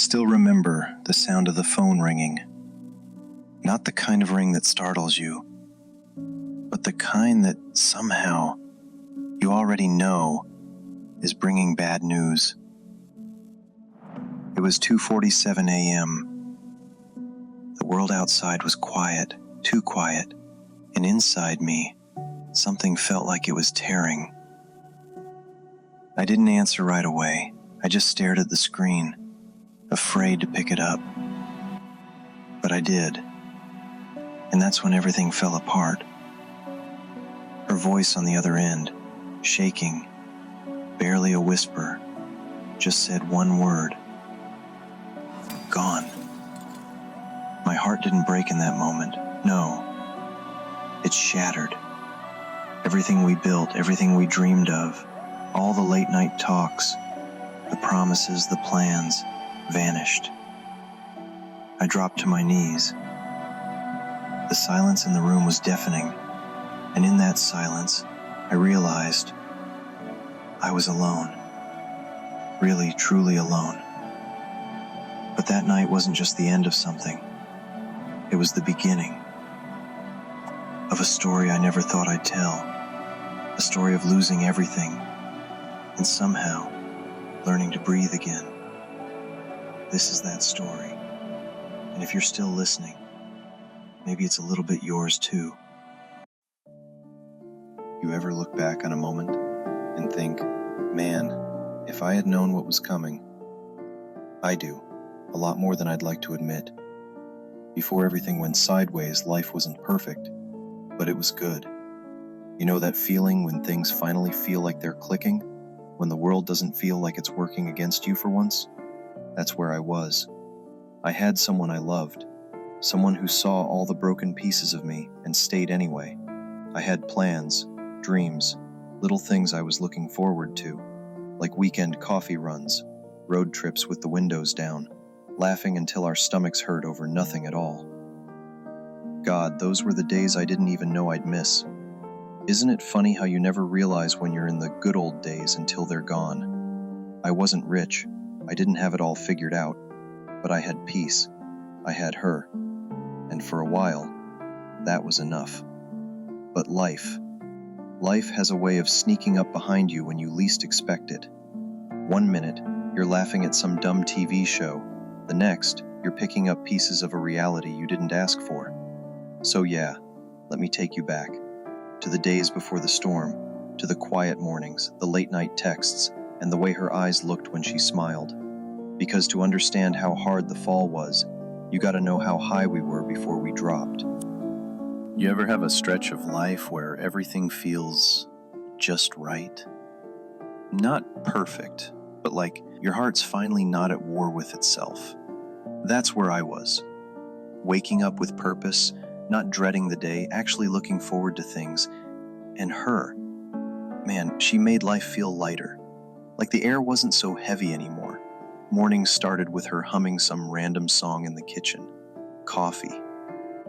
still remember the sound of the phone ringing. Not the kind of ring that startles you, but the kind that somehow you already know is bringing bad news. It was 2:47 a.m. The world outside was quiet, too quiet, and inside me, something felt like it was tearing. I didn't answer right away. I just stared at the screen, afraid to pick it up. But I did. And that's when everything fell apart. Her voice on the other end, shaking, barely a whisper, just said one word. Gone. My heart didn't break in that moment. No. It shattered. Everything we built, everything we dreamed of, all the late night talks, the promises, the plans, vanished. I dropped to my knees. The silence in the room was deafening, and in that silence, I realized I was alone. Really, truly alone. But that night wasn't just the end of something. It was the beginning of a story I never thought I'd tell. A story of losing everything and somehow learning to breathe again. This is that story. And if you're still listening, maybe it's a little bit yours too. You ever look back on a moment and think, man, if I had known what was coming? I do, a lot more than I'd like to admit. Before everything went sideways, life wasn't perfect, but it was good. You know that feeling when things finally feel like they're clicking? When the world doesn't feel like it's working against you for once? That's where I was. I had someone I loved, someone who saw all the broken pieces of me and stayed anyway. I had plans, dreams, little things I was looking forward to, like weekend coffee runs, road trips with the windows down, laughing until our stomachs hurt over nothing at all. God, those were the days I didn't even know I'd miss. Isn't it funny how you never realize when you're in the good old days until they're gone? I wasn't rich. I didn't have it all figured out. But I had peace. I had her. And for a while, that was enough. But life has a way of sneaking up behind you when you least expect it. One minute, you're laughing at some dumb TV show. The next, you're picking up pieces of a reality you didn't ask for. So yeah, let me take you back. To the days before the storm, to the quiet mornings, the late night texts, and the way her eyes looked when she smiled. Because to understand how hard the fall was, you gotta know how high we were before we dropped. You ever have a stretch of life where everything feels just right? Not perfect, but like your heart's finally not at war with itself. That's where I was. Waking up with purpose, not dreading the day, actually looking forward to things. And her, man, she made life feel lighter. Like the air wasn't so heavy anymore. Mornings started with her humming some random song in the kitchen. Coffee.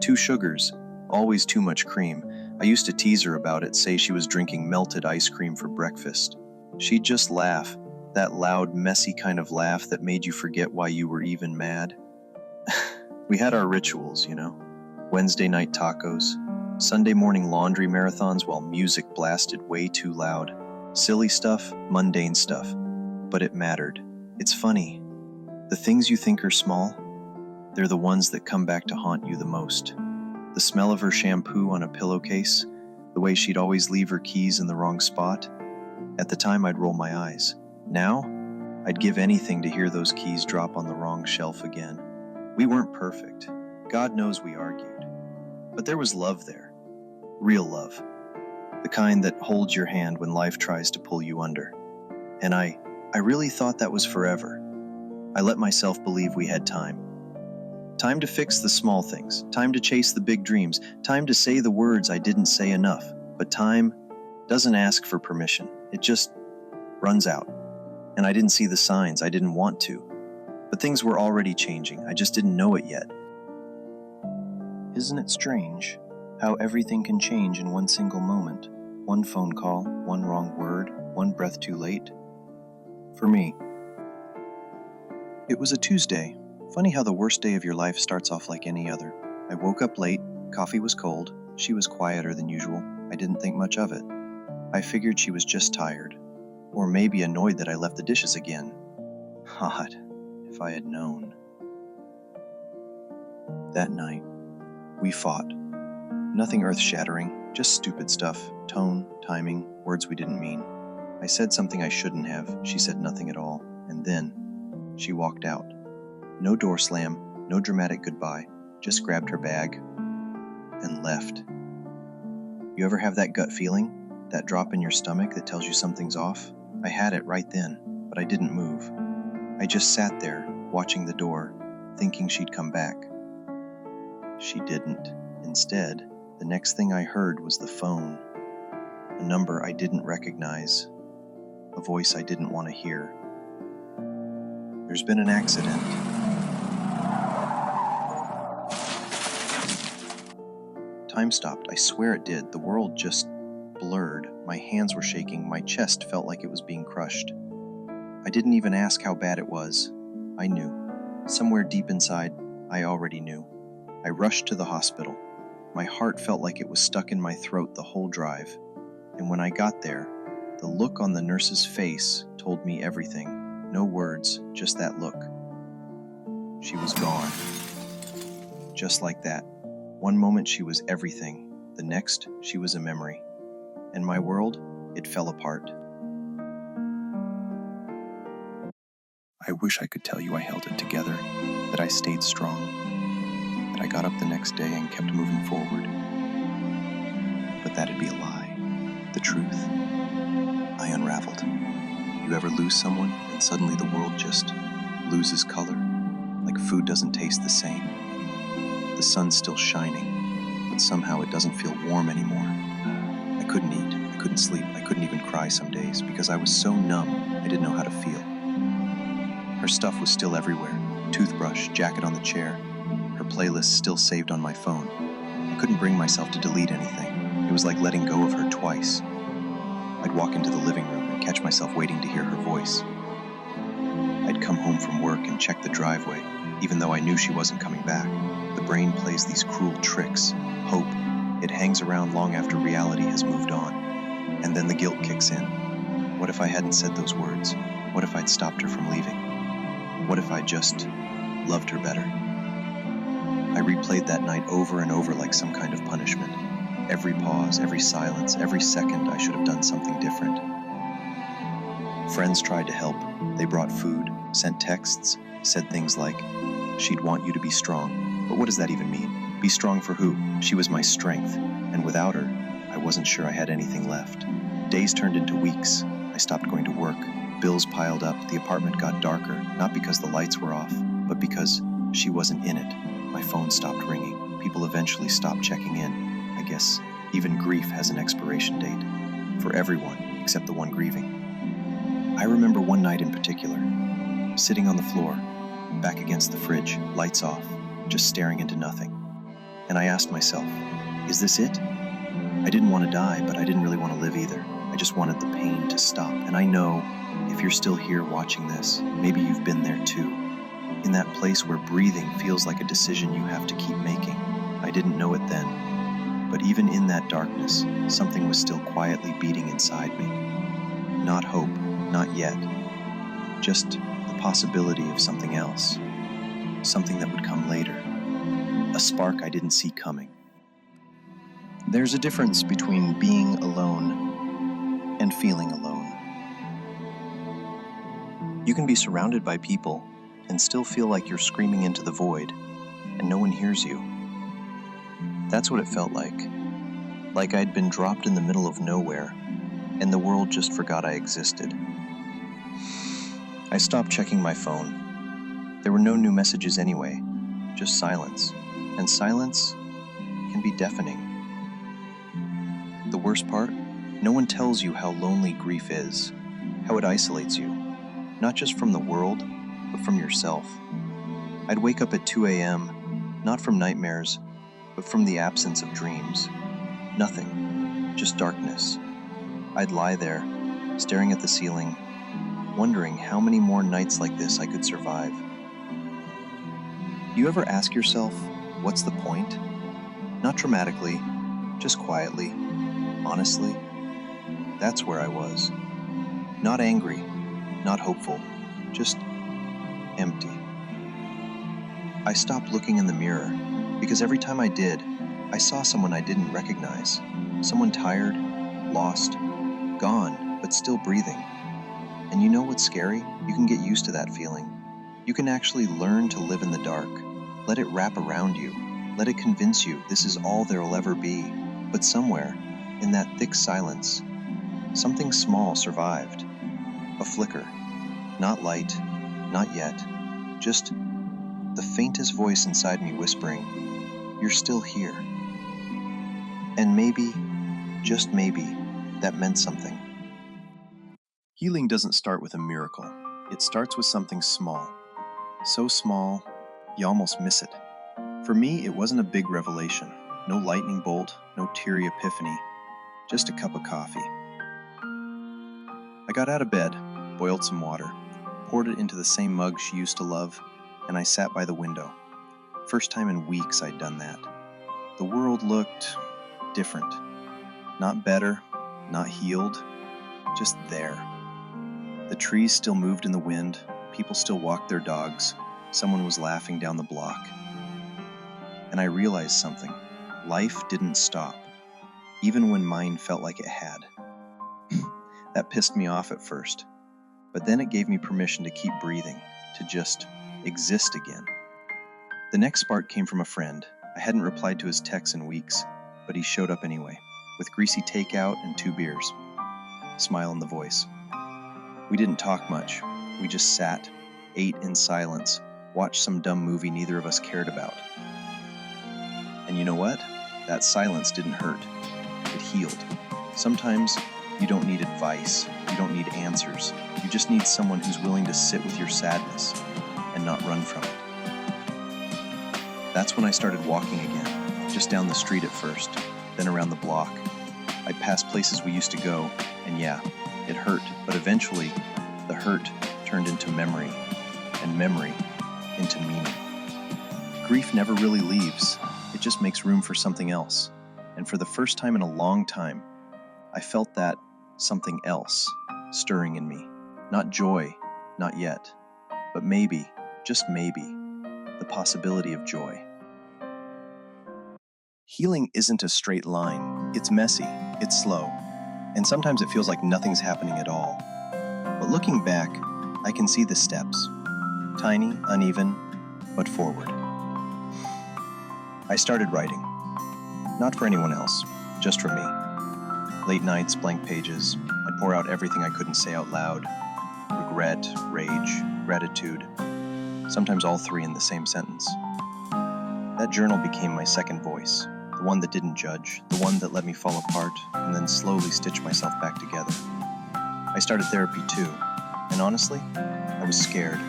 2 sugars, always too much cream. I used to tease her about it, say she was drinking melted ice cream for breakfast. She'd just laugh, that loud, messy kind of laugh that made you forget why you were even mad. We had our rituals, you know. Wednesday night tacos, Sunday morning laundry marathons while music blasted way too loud. Silly stuff, mundane stuff, but it mattered. It's funny. The things you think are small, they're the ones that come back to haunt you the most. The smell of her shampoo on a pillowcase, the way she'd always leave her keys in the wrong spot. At the time, I'd roll my eyes. Now, I'd give anything to hear those keys drop on the wrong shelf again. We weren't perfect. God knows we argued. But there was love there. Real love. The kind that holds your hand when life tries to pull you under. And I really thought that was forever. I let myself believe we had time. Time to fix the small things. Time to chase the big dreams. Time to say the words I didn't say enough. But time doesn't ask for permission. It just runs out. And I didn't see the signs. I didn't want to. But things were already changing. I just didn't know it yet. Isn't it strange how everything can change in one single moment? One phone call, one wrong word, one breath too late. For me, It was a Tuesday. Funny how the worst day of your life starts off like any other. I woke up late, coffee was cold, she was quieter than usual. I didn't think much of it. I figured she was just tired, or maybe annoyed that I left the dishes again. God, if I had known. That night, we fought. Nothing earth-shattering, just stupid stuff, tone, timing, words we didn't mean. I said something I shouldn't have, she said nothing at all, and then she walked out. No door slam, no dramatic goodbye, just grabbed her bag and left. You ever have that gut feeling? That drop in your stomach that tells you something's off? I had it right then, but I didn't move. I just sat there, watching the door, thinking she'd come back. She didn't. Instead, the next thing I heard was the phone. A number I didn't recognize. A voice I didn't want to hear. There's been an accident. Time stopped. I swear it did. The world just blurred. My hands were shaking. My chest felt like it was being crushed. I didn't even ask how bad it was. I knew. Somewhere deep inside, I already knew. I rushed to the hospital. My heart felt like it was stuck in my throat the whole drive. And when I got there, the look on the nurse's face told me everything. No words, just that look. She was gone. Just like that. One moment she was everything. The next, she was a memory. And my world, it fell apart. I wish I could tell you I held it together, that I stayed strong, that I got up the next day and kept moving forward. But that'd be a lie. The truth, I unraveled. You ever lose someone and suddenly the world just loses color? Like food doesn't taste the same. The sun's still shining, but somehow it doesn't feel warm anymore. I couldn't eat, I couldn't sleep, I couldn't even cry some days because I was so numb I didn't know how to feel. Her stuff was still everywhere. Toothbrush, jacket on the chair. Her playlist still saved on my phone. I couldn't bring myself to delete anything. It was like letting go of her twice. I'd walk into the living room and catch myself waiting to hear her voice. I'd come home from work and check the driveway, even though I knew she wasn't coming back. The brain plays these cruel tricks. Hope. It hangs around long after reality has moved on. And then the guilt kicks in. What if I hadn't said those words? What if I'd stopped her from leaving? What if I just loved her better? I replayed that night over and over like some kind of punishment. Every pause, every silence, every second I should have done something different. Friends tried to help. They brought food, sent texts, said things like, "She'd want you to be strong." But what does that even mean? Be strong for who? She was my strength, and without her, I wasn't sure I had anything left. Days turned into weeks. I stopped going to work. Bills piled up, the apartment got darker, not because the lights were off, but because she wasn't in it. My phone stopped ringing. People eventually stopped checking in. I guess even grief has an expiration date. For everyone, except the one grieving. I remember one night in particular, sitting on the floor, back against the fridge, lights off, just staring into nothing. And I asked myself, is this it? I didn't want to die, but I didn't really want to live either. I just wanted the pain to stop. And I know, if you're still here watching this, maybe you've been there too. In that place where breathing feels like a decision you have to keep making. I didn't know it then. But even in that darkness, something was still quietly beating inside me. Not hope, not yet. Just the possibility of something else. Something that would come later. A spark I didn't see coming. There's a difference between being alone and feeling alone. You can be surrounded by people and still feel like you're screaming into the void and no one hears you. That's what it felt like. Like I'd been dropped in the middle of nowhere and the world just forgot I existed. I stopped checking my phone. There were no new messages anyway, just silence. And silence can be deafening. The worst part? No one tells you how lonely grief is, how it isolates you, not just from the world, but from yourself. I'd wake up at 2 a.m., not from nightmares, but from the absence of dreams. Nothing, just darkness. I'd lie there, staring at the ceiling, wondering how many more nights like this I could survive. Do you ever ask yourself, what's the point? Not dramatically, just quietly, honestly. That's where I was. Not angry, not hopeful, just empty. I stopped looking in the mirror because every time I did, I saw someone I didn't recognize. Someone tired, lost, gone, but still breathing. And you know what's scary? You can get used to that feeling. You can actually learn to live in the dark. Let it wrap around you. Let it convince you this is all there'll ever be. But somewhere, in that thick silence, something small survived. A flicker. Not light, not yet. Just the faintest voice inside me whispering, "You're still here." And maybe, just maybe, that meant something. Healing doesn't start with a miracle. It starts with something small. So small, you almost miss it. For me, it wasn't a big revelation. No lightning bolt, no teary epiphany, just a cup of coffee. I got out of bed, boiled some water, poured it into the same mug she used to love, and I sat by the window. First time in weeks I'd done that. The world looked different. Not better, not healed, just there. The trees still moved in the wind, people still walked their dogs, someone was laughing down the block. And I realized something. Life didn't stop, even when mine felt like it had. That pissed me off at first, but then it gave me permission to keep breathing, to just exist again. The next spark came from a friend. I hadn't replied to his texts in weeks, but he showed up anyway, with greasy takeout and 2 beers. Smile in the voice. We didn't talk much. We just sat, ate in silence, watched some dumb movie neither of us cared about. And you know what? That silence didn't hurt. It healed. Sometimes you don't need advice. You don't need answers. You just need someone who's willing to sit with your sadness and not run from it. That's when I started walking again, just down the street at first, then around the block. I'd pass places we used to go, and yeah, it hurt, but eventually, the hurt turned into memory, and memory into meaning. Grief never really leaves. It just makes room for something else. And for the first time in a long time, I felt that something else stirring in me. Not joy, not yet, but maybe, just maybe, the possibility of joy. Healing isn't a straight line. It's messy, it's slow, and sometimes it feels like nothing's happening at all. But looking back, I can see the steps. Tiny, uneven, but forward. I started writing. Not for anyone else, just for me. Late nights, blank pages. I'd pour out everything I couldn't say out loud. Regret, rage, gratitude. Sometimes all 3 in the same sentence. That journal became my second voice. The one that didn't judge. The one that let me fall apart and then slowly stitch myself back together. I started therapy too. And honestly, I was scared.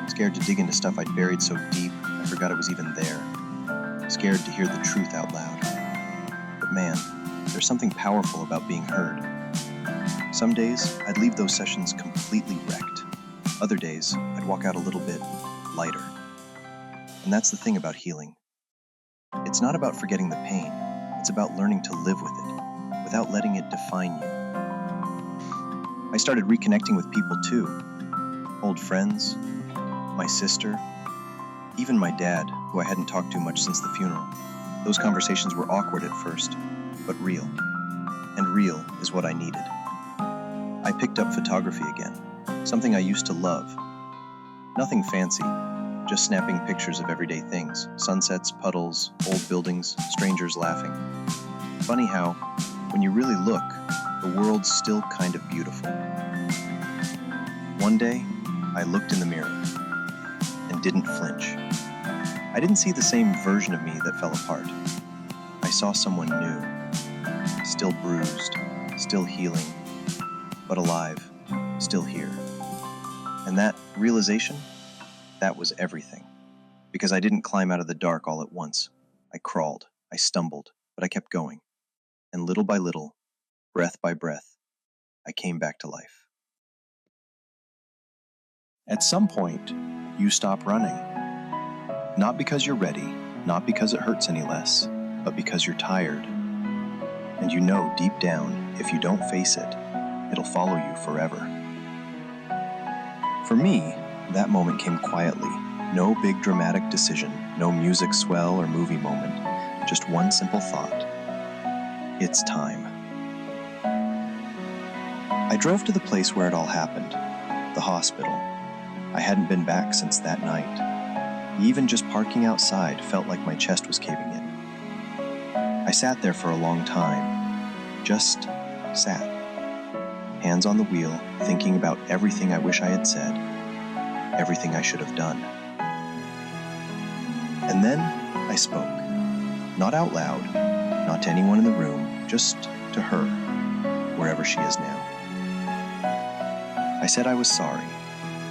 Scared to dig into stuff I'd buried so deep I forgot it was even there. Scared to hear the truth out loud. But man, there's something powerful about being heard. Some days, I'd leave those sessions completely wrecked. Other days, I'd walk out a little bit lighter. And that's the thing about healing. It's not about forgetting the pain. It's about learning to live with it, without letting it define you. I started reconnecting with people too. Old friends, my sister, even my dad, who I hadn't talked to much since the funeral. Those conversations were awkward at first, but real. And real is what I needed. I picked up photography again, something I used to love. Nothing fancy, just snapping pictures of everyday things, sunsets, puddles, old buildings, strangers laughing. Funny how, when you really look, the world's still kind of beautiful. One day, I looked in the mirror and didn't flinch. I didn't see the same version of me that fell apart. I saw someone new, still bruised, still healing, but alive, still here. And that realization, that was everything. Because I didn't climb out of the dark all at once. I crawled, I stumbled, but I kept going. And little by little, breath by breath, I came back to life. At some point, you stop running. Not because you're ready, not because it hurts any less, but because you're tired. And you know deep down, if you don't face it, it'll follow you forever. For me, that moment came quietly. No big dramatic decision, no music swell or movie moment, just one simple thought. It's time. I drove to the place where it all happened, the hospital. I hadn't been back since that night. Even just parking outside felt like my chest was caving in. I sat there for a long time, just sat. Hands on the wheel, thinking about everything I wish I had said, everything I should have done. And then I spoke. Not out loud, not to anyone in the room, just to her, wherever she is now. I said I was sorry,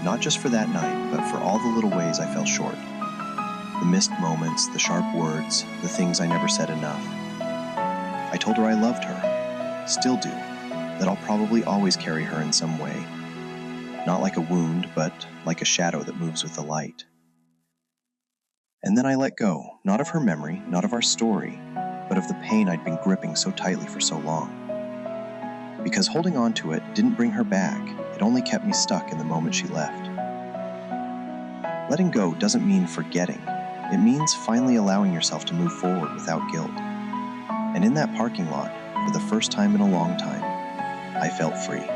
not just for that night, but for all the little ways I fell short. The missed moments, the sharp words, the things I never said enough. I told her I loved her, still do, that I'll probably always carry her in some way. Not like a wound, but like a shadow that moves with the light. And then I let go, not of her memory, not of our story, but of the pain I'd been gripping so tightly for so long. Because holding on to it didn't bring her back, it only kept me stuck in the moment she left. Letting go doesn't mean forgetting. It means finally allowing yourself to move forward without guilt. And in that parking lot, for the first time in a long time, I felt free.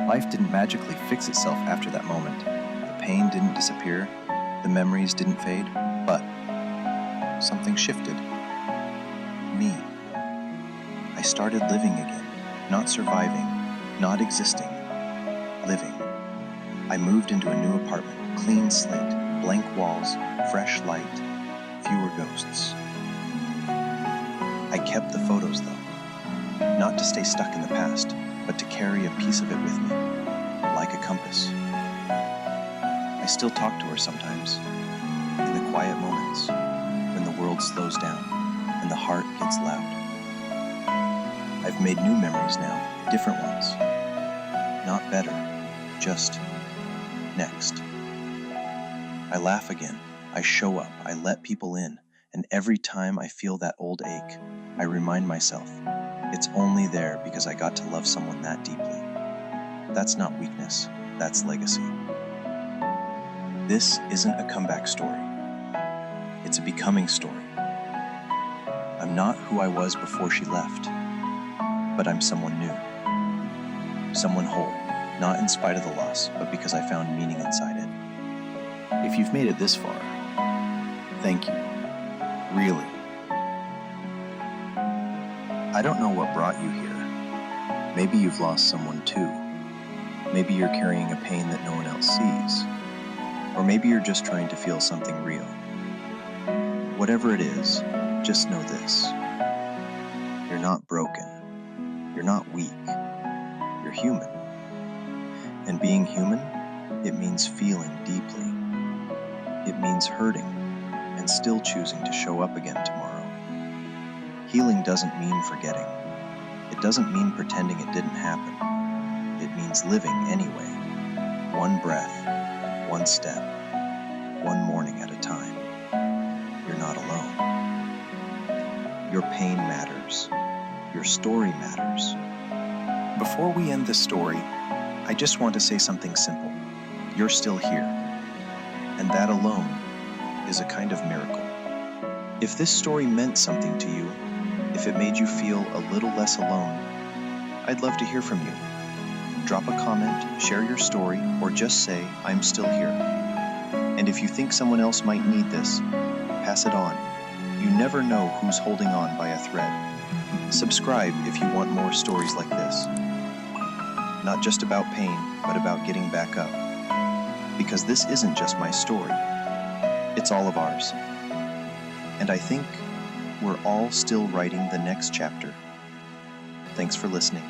Life didn't magically fix itself after that moment. The pain didn't disappear, the memories didn't fade, but something shifted. Me. I started living again, not surviving, not existing, living. I moved into a new apartment, clean slate, blank walls, fresh light, fewer ghosts. I kept the photos though, not to stay stuck in the past, but to carry a piece of it with me, like a compass. I still talk to her sometimes, in the quiet moments, when the world slows down and the heart gets loud. I've made new memories now, different ones. Not better, just next. I laugh again, I show up, I let people in, and every time I feel that old ache, I remind myself, it's only there because I got to love someone that deeply. That's not weakness, that's legacy. This isn't a comeback story. It's a becoming story. I'm not who I was before she left, but I'm someone new. Someone whole, not in spite of the loss, but because I found meaning inside it. If you've made it this far, thank you. Really. I don't know what brought you here. Maybe you've lost someone too. Maybe you're carrying a pain that no one else sees. Or maybe you're just trying to feel something real. Whatever it is, just know this. You're not broken. You're not weak. You're human. And being human, it means feeling deeply. It means hurting and still choosing to show up again tomorrow. Healing doesn't mean forgetting. It doesn't mean pretending it didn't happen. It means living anyway. One breath, one step, one morning at a time. You're not alone. Your pain matters. Your story matters. Before we end this story, I just want to say something simple. You're still here. And that alone is a kind of miracle. If this story meant something to you, if it made you feel a little less alone, I'd love to hear from you. Drop a comment, share your story, or just say, I'm still here. And if you think someone else might need this, pass it on. You never know who's holding on by a thread. Subscribe if you want more stories like this. Not just about pain, but about getting back up. Because this isn't just my story. It's all of ours. And I think we're all still writing the next chapter. Thanks for listening.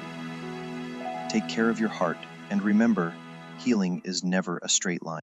Take care of your heart, and remember, healing is never a straight line.